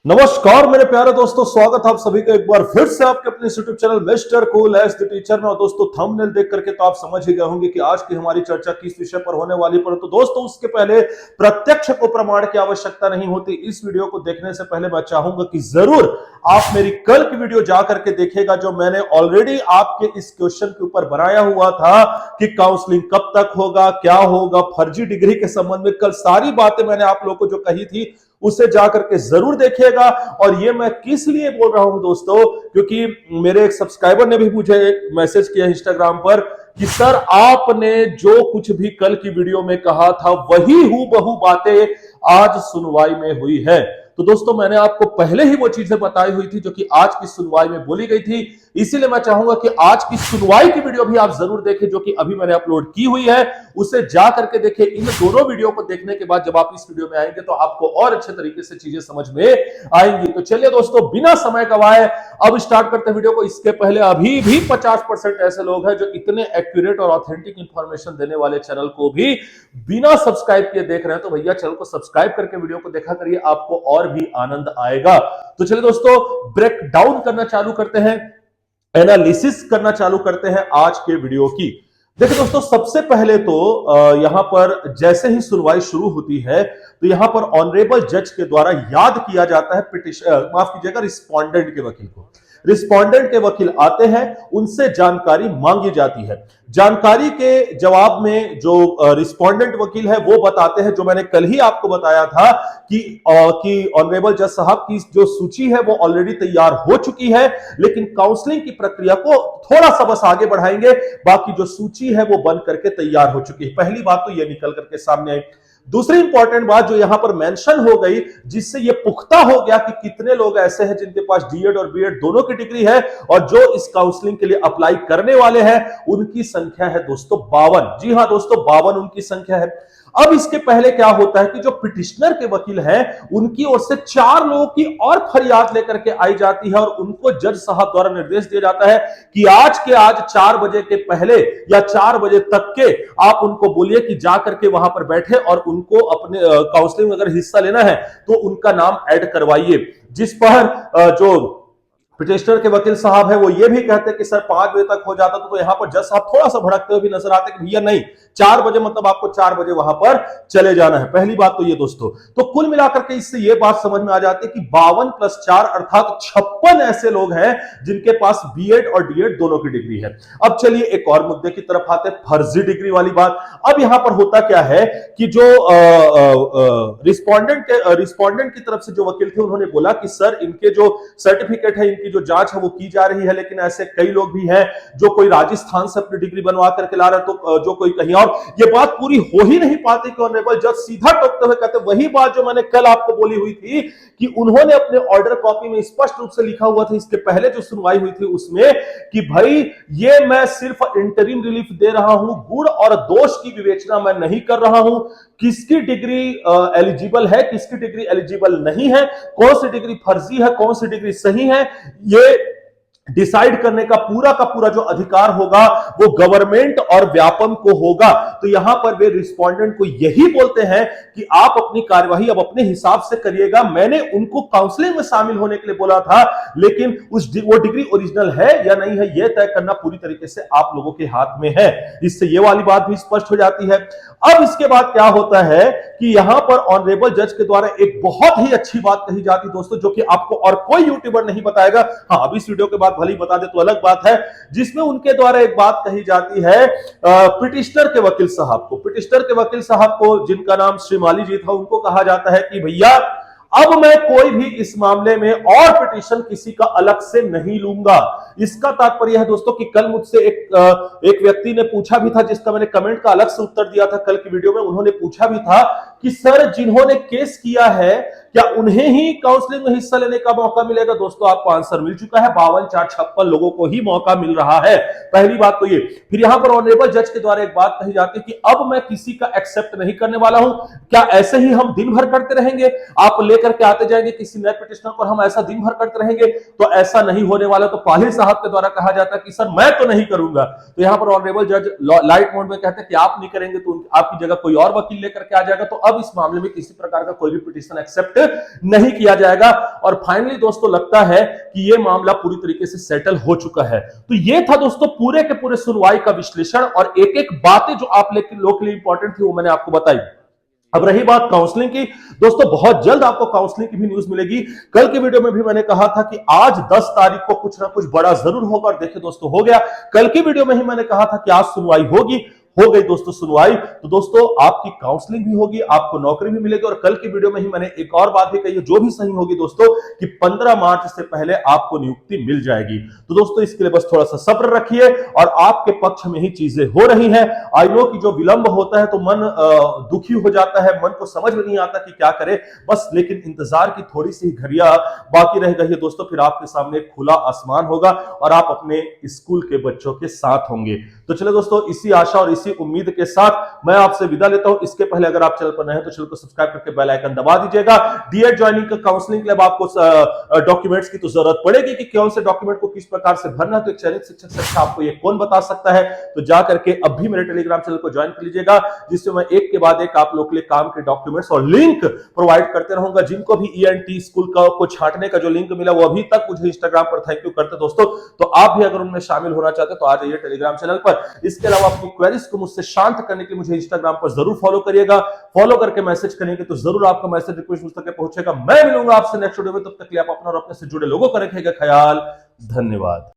नमस्कार मेरे प्यारे दोस्तों, स्वागत है आप सभी का एक बार फिर से आपके अपने YouTube channel mister cool as the teacher में। और दोस्तों थंबनेल देख करके तो आप समझ ही गए होंगे कि आज की हमारी चर्चा किस विषय पर होने वाली। परंतु दोस्तों उसके पहले प्रत्यक्ष को प्रमाण की आवश्यकता नहीं होती। इस वीडियो को देखने से पहले मैं चाहूंगा कि जरूर आप मेरी कल की वीडियो जाकर के देखिएगा, जो मैंने ऑलरेडी आपके इस क्वेश्चन के ऊपर बनाया हुआ था कि काउंसलिंग कब तक होगा, क्या होगा, फर्जी डिग्री के संबंध में कल सारी बातें मैंने आप लोगों को जो कही थी उसे जाकर के जरूर देखिएगा। और ये मैं किस लिए बोल रहा हूं दोस्तों, क्योंकि मेरे एक सब्सक्राइबर ने भी मुझे मैसेज किया इंस्टाग्राम पर कि सर आपने जो कुछ भी कल की वीडियो में कहा था वही हूबहू बातें आज सुनवाई में हुई है। तो दोस्तों मैंने आपको पहले ही वो चीजें बताई हुई थी जो कि आज की सुनवाई में बोली गई थी। इसीलिए मैं चाहूंगा कि आज की सुनवाई की वीडियो भी आप जरूर देखें, जो कि अभी मैंने अपलोड की हुई है, उसे जा करके देखें। इन दोनों वीडियो को देखने के बाद जब आप इस वीडियो में आएंगे तो आपको और अच्छे तरीके से चीजें समझ में आएंगी। तो चलिए दोस्तों बिना समय गवाए अब स्टार्ट करते हैं वीडियो को। इसके पहले अभी भी 50% ऐसे लोग हैं जो इतने एक्यूरेट और ऑथेंटिक इंफॉर्मेशन देने वाले चैनल को भी बिना सब्सक्राइब किए देख रहे हैं, तो भैया चैनल को सब्सक्राइब करके वीडियो को देखा करिए, आपको और भी आनंद आएगा। तो चलिए दोस्तों ब्रेक डाउन करना चालू करते हैं, एनालिसिस करना चालू करते हैं आज के वीडियो की। देखिए दोस्तों सबसे पहले तो यहां पर जैसे ही सुनवाई शुरू होती है तो यहां पर ऑनरेबल जज के द्वारा याद किया जाता है पिटिशन, माफ कीजिएगा, रिस्पोंडेंट के वकील को। रिस्पोंडेंट के वकील आते हैं, उनसे जानकारी मांगी जाती है। जानकारी के जवाब में जो रिस्पोंडेंट वकील है वो बताते हैं, जो मैंने कल ही आपको बताया था कि ऑनरेबल जज साहब की जो सूची है वो ऑलरेडी तैयार हो चुकी है, लेकिन काउंसलिंग की प्रक्रिया को थोड़ा सा बस आगे बढ़ाएंगे, बाकी जो सूची है वो बन करके तैयार हो चुकी है। पहली बात तो ये निकल करके सामने आई। दूसरी इंपॉर्टेंट बात जो यहां पर मेंशन हो गई, जिससे ये पुख्ता हो गया कि कितने लोग ऐसे हैं जिनके पास डीएड और बीएड दोनों की डिग्री है और जो इस काउंसलिंग के लिए अप्लाई करने वाले हैं, उनकी संख्या है दोस्तों 52। जी हां दोस्तों 52 उनकी संख्या है। अब इसके पहले क्या होता है कि जो पिटिशनर के वकील हैं उनकी ओर से 4 लोगों की और फरियाद लेकर के आई जाती है और उनको जज साहब द्वारा निर्देश दिया जाता है कि आज के आज 4 बजे के पहले या 4 बजे तक के आप उनको बोलिए कि जाकर के वहां पर बैठे और उनको अपने काउंसलिंग में अगर हिस्सा लेना है तो उनका नाम ऐड करवाइए। जिस पर जो पिटिशनर के वकील साहब है वो ये भी कहते हैं कि सर 5 बजे तक हो जाता तो यहां पर जज साहब थोड़ा सा भड़कते हुए भी नजर आते कि भैया नहीं, 4 बजे मतलब आपको 4 बजे वहां पर चले जाना है। पहली बात तो ये दोस्तों, तो कुल मिलाकर के इससे ये बात समझ में आ जाती है कि 52 + 4 अर्थात 56 ऐसे लोग हैं जिनके पास बीएड और डीएड दोनों की डिग्री है। अब चलिए एक और मुद्दे की तरफ आते हैं, फर्जी डिग्री वाली बात। अब यहां पर होता क्या है कि जो रिस्पोंडेंट की तरफ से जो वकील थे उन्होंने बोला कि सर इनके जो सर्टिफिकेट है, इनकी जो जांच है वो की जा रही है, लेकिन ऐसे कई लोग भी हैं जो कोई राजस्थान से अपनी डिग्री बनवा करके ला रहे, तो जो कोई कहीं और। ये बात पूरी हो ही नहीं पाती कि ऑनरेबल जज सीधा टोकते हुए कहते वही बात जो मैंने कल आपको बोली हुई थी कि उन्होंने अपने ऑर्डर कॉपी में स्पष्ट रूप से लिखा हुआ था इसके पहले जो सुनवाई हुई थी उसमें कि भाई ये मैं सिर्फ इंटरिम रिलीफ दे रहा हूं, गुण और दोष की विवेचना मैं नहीं कर रहा हूं। किसकी डिग्री एलिजिबल है, किसकी डिग्री एलिजिबल नहीं है, कौन सी डिग्री फर्जी है, कौन सी डिग्री सही है, ये डिसाइड करने का पूरा जो अधिकार होगा वो गवर्नमेंट और व्यापम को होगा। तो यहां पर वे रिस्पोंडेंट को यही बोलते हैं कि आप अपनी कार्यवाही अब अपने हिसाब से करिएगा। मैंने उनको काउंसलिंग में शामिल होने के लिए बोला था, लेकिन वो डिग्री ओरिजिनल है या नहीं है यह तय करना पूरी तरीके से आप लोगों के हाथ में है। इससे ये वाली बात भी स्पष्ट हो जाती है। अब इसके बाद क्या होता है कि यहां पर ऑनरेबल जज के द्वारा एक बहुत ही अच्छी बात कही जाती है दोस्तों, जो कि आपको और कोई यूट्यूबर नहीं बताएगा। हाँ, अब इस वीडियो के बाद भले ही बता दे तो अलग बात है, जिसमें उनके द्वारा एक बात कही जाती है पिटिशनर के वकील साहब को। पिटिशनर के वकील साहब को, जिनका नाम श्रीमाली जी था, उनको कहा जाता है कि भैया अब मैं कोई भी इस मामले में और पिटीशन किसी का अलग से नहीं लूंगा। इसका तात्पर्य है दोस्तों कि कल मुझसे एक व्यक्ति ने पूछा भी था, जिसका मैंने कमेंट का अलग से उत्तर दिया था कल की वीडियो में। उन्होंने पूछा भी था कि सर जिन्होंने केस किया है क्या उन्हें ही काउंसलिंग में हिस्सा लेने का मौका मिलेगा? दोस्तों आपको आंसर मिल चुका है, 52, 4, 56 लोगों को ही मौका मिल रहा है। पहली बात तो ये। फिर यहां पर ऑनरेबल जज के द्वारा एक बात कही जाती है कि अब मैं किसी का एक्सेप्ट नहीं करने वाला हूं। क्या ऐसे ही हम दिन भर करते रहेंगे, आप लेकर के आते जाएंगे किसी नए पिटिशनर को, हम ऐसा दिन भर करते रहेंगे? तो ऐसा नहीं होने वाला। तो पाहिल साहब के द्वारा कहा जाता है कि सर मैं तो नहीं करूंगा। तो यहां पर ऑनरेबल जज लाइट मोड में कहते हैं कि आप नहीं करेंगे तो आपकी जगह कोई और वकील लेकर के आ जाएगा। तो अब इस मामले में किसी प्रकार का कोई भी पिटिशन एक्सेप्ट नहीं किया जाएगा। और फाइनली दोस्तों लगता है कि यह मामला पूरी तरीके से सेटल हो चुका है। तो यह था दोस्तों पूरे के पूरे सुनवाई का विश्लेषण, और एक एक बातें जो आप लोग के लिए इंपॉर्टेंट थी वो मैंने आपको बताई। अब रही बात काउंसलिंग की, दोस्तों बहुत जल्द आपको काउंसलिंग की भी न्यूज मिलेगी। कल के वीडियो में भी मैंने कहा था कि आज 10 तारीख को कुछ ना कुछ बड़ा जरूर होगा, और देखिए दोस्तों हो गया। कल की वीडियो में ही मैंने कहा था कि आज सुनवाई होगी, हो गई दोस्तों सुनवाई। तो दोस्तों आपकी काउंसलिंग भी होगी, आपको नौकरी भी मिलेगी। और कल की वीडियो में ही मैंने एक और बात भी कही है जो भी सही होगी दोस्तों, कि 15 मार्च से पहले आपको नियुक्ति मिल जाएगी। तो दोस्तों इसके लिए बस थोड़ा सा सब्र रखिए, और आपके पक्ष में ही चीजें हो रही हैं। आई नो कि जो विलंब होता है तो मन दुखी हो जाता है, मन को समझ में नहीं आता कि क्या करे बस, लेकिन इंतजार की थोड़ी सी घड़ियां बाकी रह गई है दोस्तों, फिर आपके सामने खुला आसमान होगा और आप अपने स्कूल के बच्चों के साथ होंगे। तो चलो दोस्तों इसी आशा और इसी उम्मीद के साथ मैं आपसे विदा लेता हूं। इसके पहले अगर आप चैनल पर नए हैं तो चैनल को सब्सक्राइब करके बेल आइकन दबा दीजिएगा। डीएड ज्वाइनिंग का काउंसलिंग के लिए आपको डॉक्यूमेंट्स की तो जरूरत पड़ेगी कि कौन से डॉक्यूमेंट को किस प्रकार से भरना, तो एक चयनित शिक्षक से अच्छा आपको ये कौन बता सकता है। तो जाकर के अब भी मेरे टेलीग्राम चैनल को ज्वाइन कर लीजिएगा, जिससे मैं एक के बाद एक आप लोग के लिए काम के डॉक्यूमेंट्स और लिंक प्रोवाइड करते रहूंगा। जिनको भी ईएनटी स्कूल का को छांटने का जो लिंक मिला वो अभी तक मुझे इंस्टाग्राम पर थैंक यू करते दोस्तों, तो आप भी अगर उनमें शामिल होना चाहते तो आ जाइए टेलीग्राम चैनल पर। इसके अलावा अपनी क्वेरीज को मुझसे शांत करने के लिए मुझे इंस्टाग्राम पर जरूर फॉलो करिएगा। फॉलो करके मैसेज करेंगे तो जरूर आपका मैसेज रिक्वेस्ट मुझ तक पहुंचेगा। मैं मिलूंगा आपसे नेक्स्ट वीडियो में, तब तक के लिए आप अपना और अपने से जुड़े लोगों का रखिएगा ख्याल। धन्यवाद।